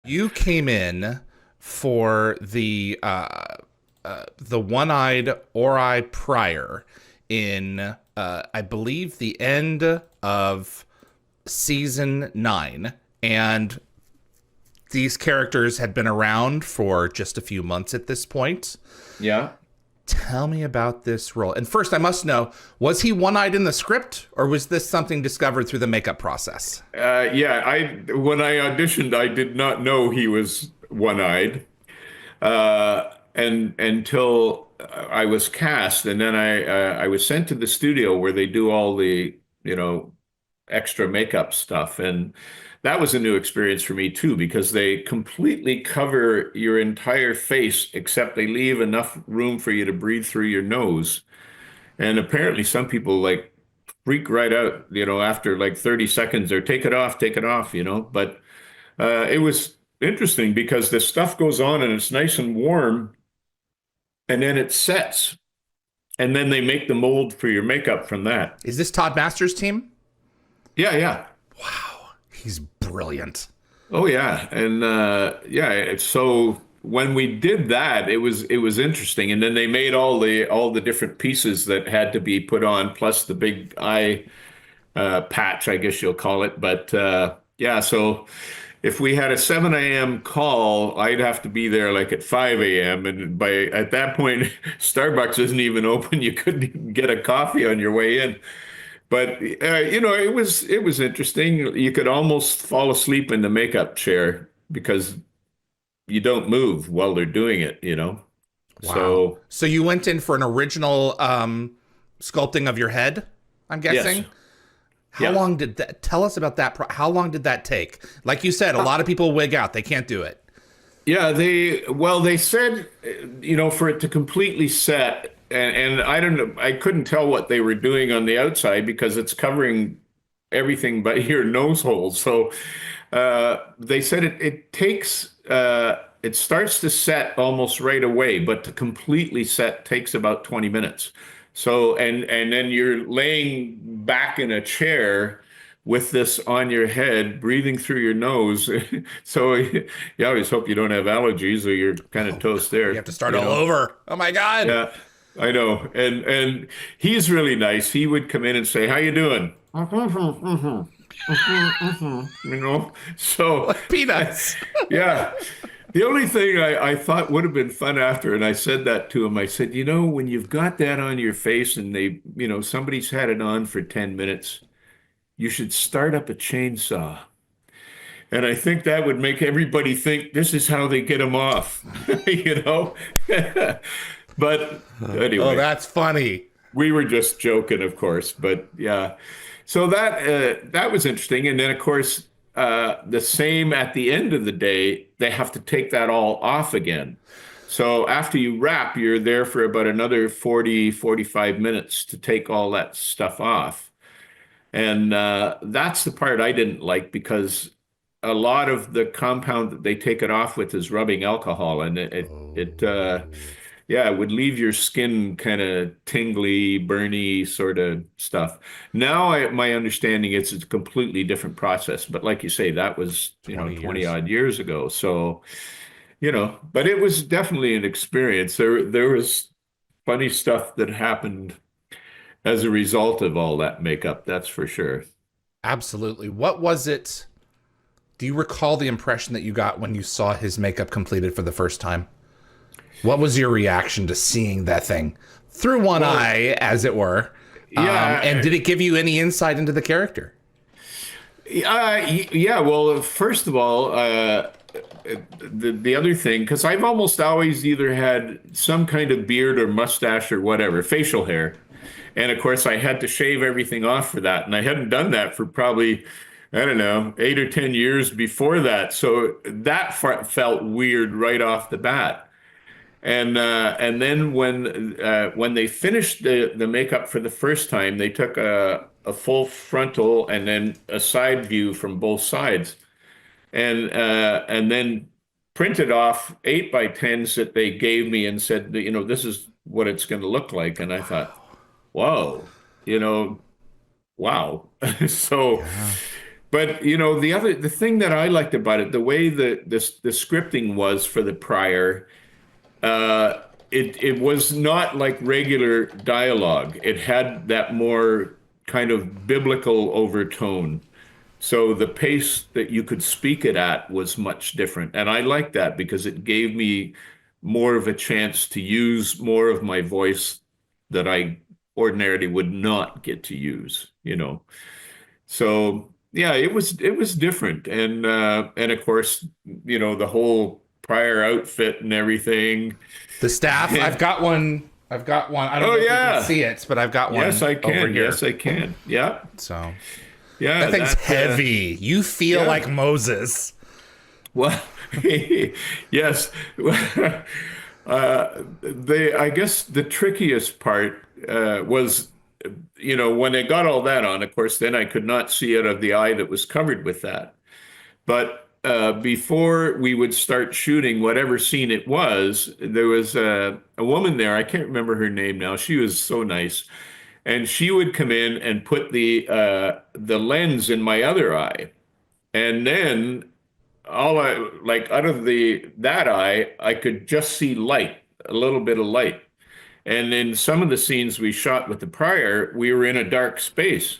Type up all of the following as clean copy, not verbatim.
You came in for the one-eyed Ori Prior in I believe the end of season 9, and these characters had been around for just a few months at this point. Yeah. Tell me about this role. And first, I must know, was he one-eyed in the script, or was this something discovered through the makeup process? Yeah. When I auditioned, I did not know he was one-eyed, and until I was cast, and then I was sent to the studio where they do all the extra makeup stuff, and that was a new experience for me too, because they completely cover your entire face except they leave enough room for you to breathe through your nose. And apparently some people like freak right out, after like 30 seconds or take it off, but it was interesting because the stuff goes on and it's nice and warm and then it sets and then they make the mold for your makeup from that. Is this Todd Masters' team? Yeah, yeah. Wow, he's brilliant. Oh yeah, and yeah. So when we did that, it was interesting, and then they made all the different pieces that had to be put on, plus the big eye patch, I guess you'll call it. But yeah, so if we had a 7 a.m. call, I'd have to be there like at 5 a.m. And at that point, Starbucks isn't even open. You couldn't even get a coffee on your way in. But it was interesting. You could almost fall asleep in the makeup chair because you don't move while they're doing it. Wow. So So you went in for an original sculpting of your head, I'm yes, guessing? How yeah. long did that, tell us about that, how long did that take? Like you said, a lot of people wig out. They can't do it. Yeah, they said, for it to completely set, and I don't know, I couldn't tell what they were doing on the outside because it's covering everything but your nose hole. So they said it takes, it starts to set almost right away, but to completely set takes about 20 minutes. So, and then you're laying back in a chair with this on your head, breathing through your nose. So you always hope you don't have allergies or you're kind of toast You there, have to start all over. Oh my God. Yeah, I know. And he's really nice. He would come in and say, "How you doing?" So Like peanuts. yeah. The only thing I thought would have been fun after, and I said that to him, I said, when you've got that on your face and somebody's had it on for 10 minutes, you should start up a chainsaw. And I think that would make everybody think this is how they get them off, you know? But Oh, anyway, that's funny. we were just joking, of course. But yeah, so that was interesting. And then, of course, the same at the end of the day, they have to take that all off again. So after you wrap, you're there for about another 40, 45 minutes to take all that stuff off. And that's the part I didn't like because a lot of the compound that they take it off with is rubbing alcohol, and yeah, it would leave your skin kind of tingly, burny sort of stuff. Now, my understanding is it's a completely different process. But like you say, that was 20 20 years. odd years ago. So but it was definitely an experience. There was funny stuff that happened as a result of all that makeup. That's for sure. Absolutely. What was it? Do you recall the impression that you got when you saw his makeup completed for the first time? What was your reaction to seeing that thing through one Well, eye, as it were? And yeah. did it give you any insight into the character? Yeah, well, first of all, the other thing, because I've almost always either had some kind of beard or mustache or whatever, facial hair. And of course, I had to shave everything off for that. And I hadn't done that for probably, I don't know, 8 or 10 years before that. So that felt weird right off the bat. And then when they finished the makeup for the first time, they took a full frontal and then a side view from both sides, and then printed off 8x10s that they gave me and said, this is what it's going to look like. And I thought, whoa, you know, wow. So Yeah. But the thing that I liked about it, the way the scripting was for the prior, it was not like regular dialogue. It had that more kind of biblical overtone. So the pace that you could speak it at was much different. And I liked that because it gave me more of a chance to use more of my voice that I ordinarily would not get to use. So yeah, it was different. And of course, the whole prior outfit and everything. The staff, I've got one. I've got one. I don't Oh know if you yeah. can see it, but I've got one Yes, I over can. here. Yes, I can. Yeah. So Yeah, that thing's heavy. You feel yeah. like Moses. Well, yes. I guess the trickiest part was, when I got all that on, of course, then I could not see out of the eye that was covered with that. But before we would start shooting whatever scene it was, there was a woman there. I can't remember her name now. She was so nice. And she would come in and put the lens in my other eye. And then out of that eye, I could just see light, a little bit of light. And in some of the scenes we shot with the prior, we were in a dark space.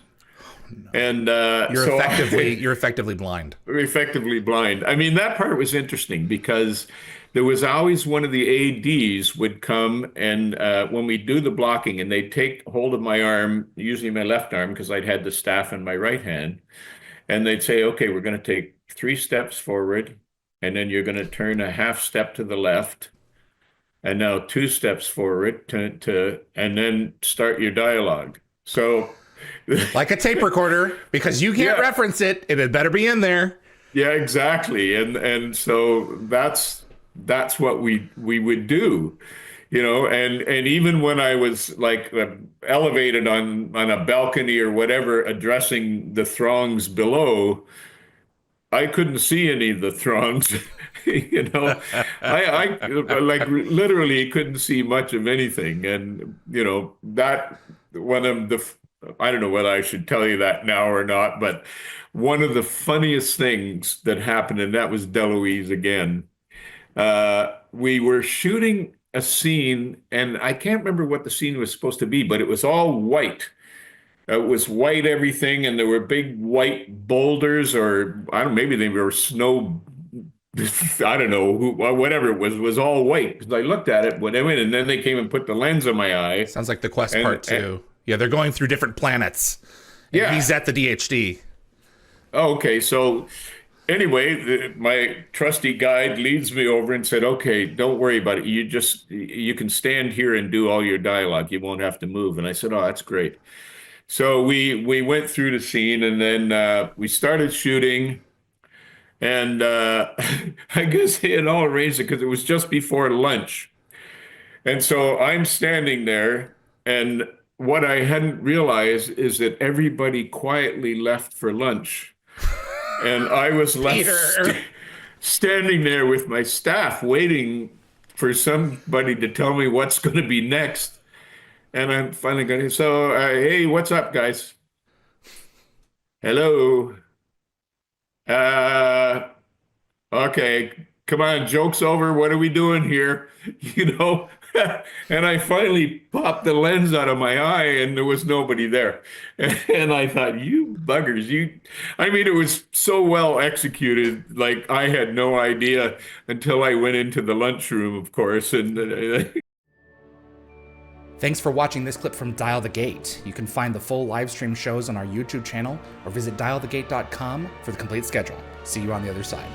And You're effectively blind. effectively blind. I mean, that part was interesting because there was always one of the ADs would come and when we do the blocking and they'd take hold of my arm, usually my left arm, because I'd had the staff in my right hand. And they'd say, okay, we're going to take 3 steps forward, and then you're going to turn a half step to the left, and now 2 steps forward and then start your dialogue. So, Like a tape recorder, because you can't Yeah. reference it. It had better be in there. yeah, exactly. And so that's what we would do. And even when I was like elevated on a balcony or whatever, addressing the throngs below, I couldn't see any of the throngs. I like literally couldn't see much of anything. And that one of the I don't know whether I should tell you that now or not, but one of the funniest things that happened, and that was DeLuise again. We were shooting a scene, and I can't remember what the scene was supposed to be, but it was all white. It was white everything, and there were big white boulders, or I don't know, maybe they were snow. I don't know, whatever it was all white. Because I looked at it when I went, and then they came and put the lens on my eye. Sounds like the quest part 2. Yeah, they're going through different planets. And Yeah. he's at the DHD. Oh, okay, so anyway, my trusty guide leads me over and said, okay, don't worry about it. You can stand here and do all your dialogue. You won't have to move. And I said, oh, that's great. So we went through the scene, and then we started shooting. And I guess they had all arranged it because it was just before lunch. And so I'm standing there, and what I hadn't realized is that everybody quietly left for lunch. And I was left standing there with my staff waiting for somebody to tell me what's going to be next. And I'm finally going to, so, hey, what's up, guys? Hello. Okay, come on, joke's over. What are we doing here? And I finally popped the lens out of my eye, and there was nobody there. And I thought, you buggers, I mean, it was so well executed. Like, I had no idea until I went into the lunchroom, of course. And Thanks for watching this clip from Dial the Gate. You can find the full live stream shows on our YouTube channel or visit dialthegate.com for the complete schedule. See you on the other side.